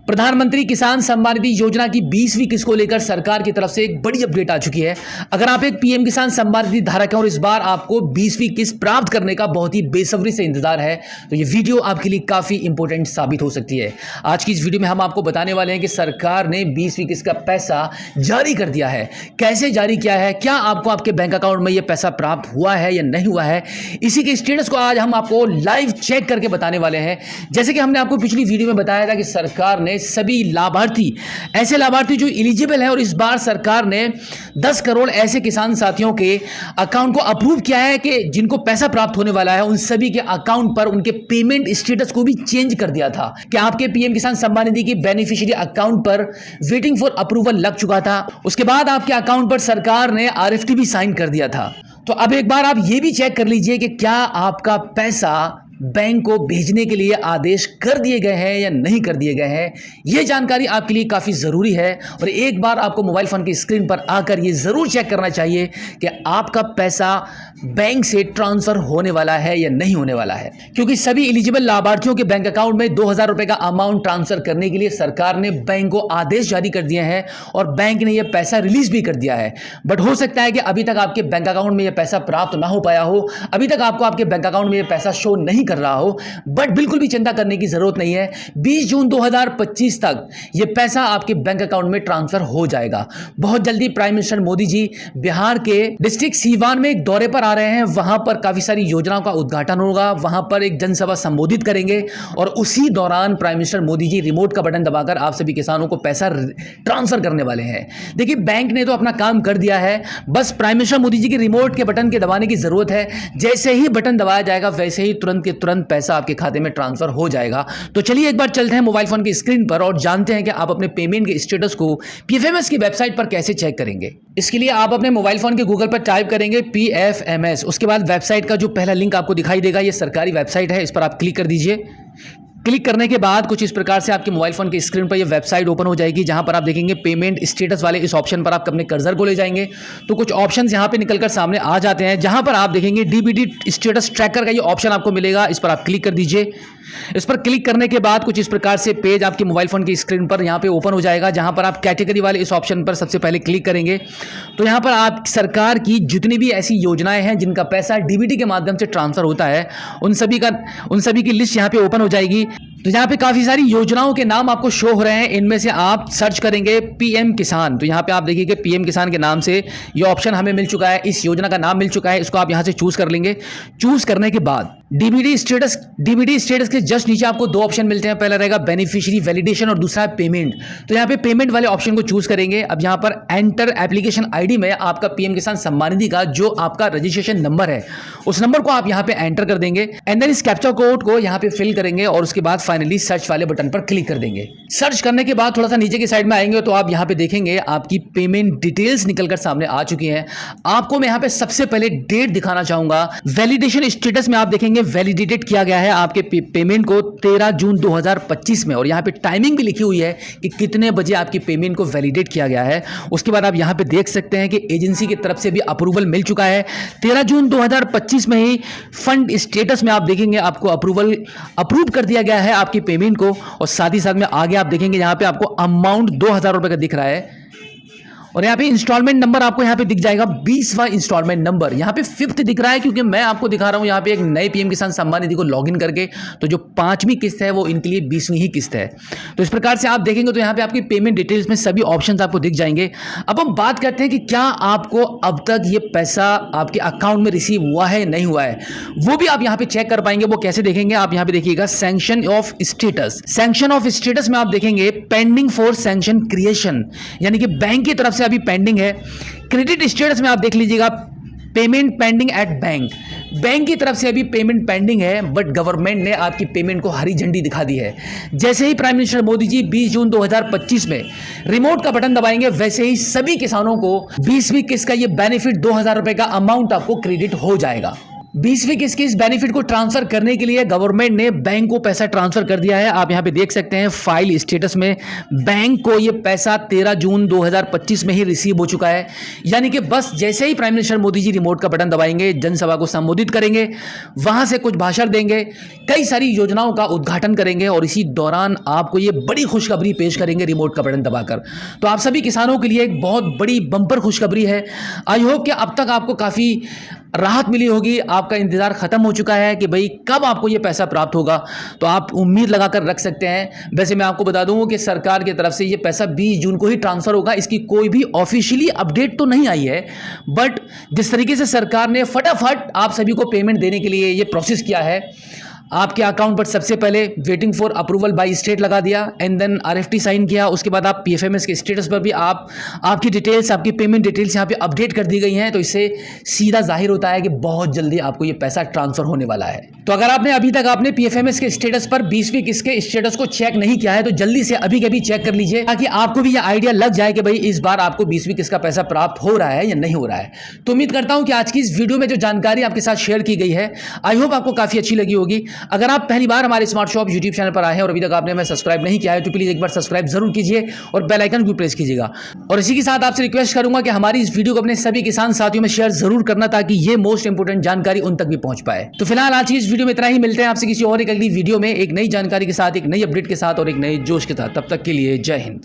प्रधानमंत्री किसान सम्मान निधि योजना की 20वीं किस्त को लेकर सरकार की तरफ से एक बड़ी अपडेट आ चुकी है। अगर आप एक पीएम किसान सम्मान निधि धारक हैं और इस बार आपको 20वीं किस्त प्राप्त करने का बहुत ही बेसब्री से इंतजार है, तो ये वीडियो आपके लिए काफी इंपॉर्टेंट साबित हो सकती है। आज की इस वीडियो में हम आपको बताने वाले हैं कि सरकार ने 20वीं किस्त का पैसा जारी कर दिया है। कैसे जारी किया है, क्या आपको आपके बैंक अकाउंट में यह पैसा प्राप्त हुआ है या नहीं हुआ है, इसी के स्टेटस को आज हम आपको लाइव चेक करके बताने वाले हैं। जैसे कि हमने आपको पिछली वीडियो में बताया था कि सरकार ने सभी लाभार्थी, ऐसे लाभार्थी जो एलिजिबल हैं, और इस बार सरकार ने 10 करोड़ ऐसे किसान साथियों के अकाउंट को अप्रूव किया है कि जिनको पैसा प्राप्त होने वाला है, उन सभी के अकाउंट पर उनके पेमेंट स्टेटस को भी चेंज कर दिया था कि आपके पीएम किसान सम्मान निधि की बेनिफिशियरी अकाउंट पर वेटिंग फॉर अप्रूवल लग चुका था। उसके बाद आपके अकाउंट पर सरकार ने आरएफटी भी साइन कर दिया था। तो अब एक बार आप ये भी चेक कर लीजिए कि क्या आपका पैसा बैंक को भेजने के लिए आदेश कर दिए गए हैं या नहीं कर दिए गए हैं। यह जानकारी आपके लिए काफ़ी ज़रूरी है और एक बार आपको मोबाइल फ़ोन की स्क्रीन पर आकर यह ज़रूर चेक करना चाहिए कि आपका पैसा बैंक से ट्रांसफ़र होने वाला है या नहीं होने वाला है, क्योंकि सभी एलिजिबल लाभार्थियों के बैंक अकाउंट में 2000 रुपये का अमाउंट ट्रांसफ़र करने के लिए सरकार ने बैंक को आदेश जारी कर दिए हैं और बैंक ने यह पैसा रिलीज़ भी कर दिया है। बट हो सकता है कि अभी तक आपके बैंक अकाउंट में यह पैसा प्राप्त ना हो पाया हो, अभी तक आपको आपके बैंक अकाउंट में यह पैसा शो नहीं कर रहा हो। बट बिल्कुल भी चिंता करने की जरूरत नहीं है। 20 जून 2025 तक यह पैसा आपके बैंक अकाउंट में ट्रांसफर हो जाएगा। बहुत जल्दी प्राइम मिनिस्टर मोदी जी बिहार के डिस्ट्रिक्ट सीवान में एक दौरे पर आ रहे हैं। वहां पर काफी सारी योजनाओं का उद्घाटन होगा, वहां पर एक जनसभा संबोधित करेंगे और उसी दौरान prime minister Modi ji remote का बटन दबाकर आप सभी किसानों को पैसा ट्रांसफर करने वाले हैं। देखिए, बैंक ने तो अपना काम कर दिया है, बस प्राइम मिनिस्टर मोदी जी के रिमोट के बटन के दबाने की जरूरत है। जैसे ही बटन दबाया जाएगा वैसे ही तुरंत के तुरंत पैसा आपके खाते में ट्रांसफर हो जाएगा। तो चलिए एक बार चलते हैं मोबाइल फोन की स्क्रीन पर और जानते हैं कि आप अपने पेमेंट के स्टेटस को पीएफएमएस की वेबसाइट पर कैसे चेक करेंगे। इसके लिए आप अपने मोबाइल फोन के गूगल पर टाइप करेंगे पीएफएमएस। उसके बाद वेबसाइट का जो पहला लिंक आपको दिखाई देगा, यह सरकारी वेबसाइट है, इस पर आप क्लिक कर दीजिए। क्लिक करने के बाद कुछ इस प्रकार से आपके मोबाइल फोन की स्क्रीन पर यह वेबसाइट ओपन हो जाएगी, जहां पर आप देखेंगे पेमेंट स्टेटस वाले इस ऑप्शन पर आप अपने कर्सर को ले जाएंगे तो कुछ ऑप्शंस यहां पे निकलकर सामने आ जाते हैं, जहां पर आप देखेंगे डीबीटी स्टेटस ट्रैकर का ये ऑप्शन आपको मिलेगा। इस पर आप क्लिक कर दीजिए। इस पर क्लिक करने के बाद कुछ इस प्रकार से पेज आपके मोबाइल फोन की स्क्रीन पर यहां पे ओपन हो जाएगा, जहां पर आप कैटेगरी वाले इस ऑप्शन पर सबसे पहले क्लिक करेंगे तो यहां पर आप सरकार की जितनी भी ऐसी योजनाएं हैं जिनका पैसा डीबीटी के माध्यम से ट्रांसफर होता है, उन सभी की लिस्ट यहां पे ओपन हो जाएगी। तो यहाँ पे काफी सारी योजनाओं के नाम आपको शो हो रहे हैं, इनमें से आप सर्च करेंगे पीएम किसान। तो यहाँ पे आप देखिए कि पीएम किसान के नाम से ये ऑप्शन हमें मिल चुका है, इस योजना का नाम मिल चुका है। इसको आप यहाँ से चूज कर लेंगे। चूज करने के बाद डीबीटी स्टेटस के जस्ट नीचे आपको दो ऑप्शन मिलते हैं, पहला रहेगा बेनिफिशियरी वैलिडेशन और दूसरा है पेमेंट। तो यहाँ पे पेमेंट वाले ऑप्शन को चूज करेंगे। अब यहाँ पर एंटर एप्लीकेशन आईडी में आपका पीएम किसान सम्मान निधि का जो आपका रजिस्ट्रेशन नंबर है, उस नंबर को आप यहाँ पे एंटर कर देंगे एंड देन इस कैप्चा कोड को यहाँ पे फिल करेंगे और उसके बाद फाइनली सर्च वाले बटन पर क्लिक कर देंगे। सर्च करने के बाद थोड़ा सा नीचे की साइड में आएंगे तो आप यहाँ पे देखेंगे आपकी पेमेंट डिटेल्स निकलकर सामने आ चुकी हैं। आपको मैं यहाँ पे सबसे पहले डेट दिखाना चाहूंगा। वैलिडेशन स्टेटस में आप देखेंगे वैलिडेटेड किया गया है आपके पेमेंट को 13 जून 2025 में, और यहाँ पे टाइमिंग भी लिखी हुई है कि कितने बजे आपकी पेमेंट को वैलिडेट किया गया है। उसके बाद आप यहाँ पे देख सकते हैं कि एजेंसी की तरफ से भी अप्रूवल मिल चुका है। 13 जून 2025 में ही फंड स्टेटस में आप देखेंगे आपको अप्रूव कर दिया गया है आपकी पेमेंट को, और साथ ही साथ में आगे आप देखेंगे यहाँ पे आपको अमाउंट 2000 रुपए का दिख रहा है और यहाँ पे इंस्टॉलमेंट नंबर आपको यहाँ पे दिख जाएगा 20वां इंस्टॉलमेंट नंबर। यहाँ पे 5th दिख रहा है क्योंकि मैं आपको दिखा रहा हूँ यहाँ पे एक नए पीएम किसान सम्मान निधि को लॉगिन करके, तो जो 5वीं किस्त है वो इनके लिए 20वीं ही किस्त है। तो इस प्रकार से आप देखेंगे तो यहाँ पे आपकी पेमेंट डिटेल्स में सभी ऑप्शंस आपको दिख जाएंगे। अब हम बात करते हैं कि क्या आपको अब तक ये पैसा आपके अकाउंट में रिसीव हुआ है नहीं हुआ है, वो भी आप यहाँ पे चेक कर पाएंगे। वो कैसे देखेंगे, आप यहाँ पे देखिएगा sanction of status. Sanction of status में आप देखेंगे पेंडिंग फॉर सैंक्शन क्रिएशन, यानी कि बैंक की तरफ से अभी पेंडिंग है। क्रेडिट स्टेटस में आप देख लीजिएगा पेमेंट पेंडिंग एट बैंक की तरफ से अभी पेमेंट पेंडिंग है, बट गवर्नमेंट ने आपकी पेमेंट को हरी झंडी दिखा दी है। जैसे ही प्राइम मिनिस्टर मोदी जी 20 जून 2025 में रिमोट का बटन दबाएंगे वैसे ही सभी किसानों को 20वीं किस्त का ये बेनिफिट 2000 रुपए का अमाउंट आपको क्रेडिट हो जाएगा। 20वीं किस्त के इस बेनिफिट को ट्रांसफर करने के लिए गवर्नमेंट ने बैंक को पैसा ट्रांसफर कर दिया है। आप यहां पे देख सकते हैं फाइल स्टेटस में बैंक को ये पैसा 13 जून 2025 में ही रिसीव हो चुका है। यानी कि बस जैसे ही prime minister Modi ji remote का बटन दबाएंगे, जनसभा को संबोधित करेंगे, वहां से कुछ भाषण देंगे, कई सारी योजनाओं का उद्घाटन करेंगे और इसी दौरान आपको ये बड़ी खुशखबरी पेश करेंगे रिमोट का बटन दबाकर। तो आप सभी किसानों के लिए एक बहुत बड़ी बम्पर खुशखबरी है। आई होप कि अब तक आपको काफी राहत मिली होगी, आपका इंतजार खत्म हो चुका है कि भाई कब आपको ये पैसा प्राप्त होगा, तो आप उम्मीद लगाकर रख सकते हैं। वैसे मैं आपको बता दूं कि सरकार की तरफ से ये पैसा 20 जून को ही ट्रांसफर होगा। इसकी कोई भी ऑफिशियली अपडेट तो नहीं आई है, बट जिस तरीके से सरकार ने फटाफट आप सभी को पेमेंट देने के लिए ये प्रोसेस किया है, आपके अकाउंट पर सबसे पहले waiting for approval by state लगा दिया एंड देन आरएफटी साइन किया। उसके बाद आप पीएफएमएस के स्टेटस पर भी आपकी डिटेल्स, आपकी पेमेंट डिटेल्स यहाँ पे अपडेट कर दी गई हैं। तो इससे सीधा जाहिर होता है कि बहुत जल्दी आपको ये पैसा ट्रांसफर होने वाला है। तो अगर आपने अभी तक आपने पीएफएमएस के स्टेटस पर 20वीं किस्त के स्टेटस को चेक नहीं किया है तो जल्दी से अभी के अभी चेक कर लीजिए, ताकि आपको भी यह आइडिया लग जाए कि भाई इस बार आपको 20वीं किस्त का पैसा प्राप्त हो रहा है या नहीं हो रहा है। तो उम्मीद करता हूं कि आज की इस वीडियो में जो जानकारी आपके साथ शेयर की गई है, आई होप आपको काफी अच्छी लगी होगी। अगर आप पहली बार हमारे स्मार्ट शॉप यूट्यूब चैनल पर आए हैं और अभी तक आपने हमें सब्सक्राइब नहीं किया है तो प्लीज एक बार सब्सक्राइब जरूर कीजिए और बेल आइकन भी प्रेस कीजिएगा। और इसी के साथ आपसे रिक्वेस्ट करूंगा कि हमारी इस वीडियो को अपने सभी किसान साथियों में शेयर जरूर करना, ताकि ये मोस्ट इंपोर्टेंट जानकारी उन तक भी पहुंच पाए। तो फिलहाल आज की इस वीडियो में इतना ही। मिलते हैं आपसे किसी और एक अगली वीडियो में एक नई जानकारी के साथ, एक नई अपडेट के साथ और एक नए जोश के साथ। तब तक के लिए जय हिंद।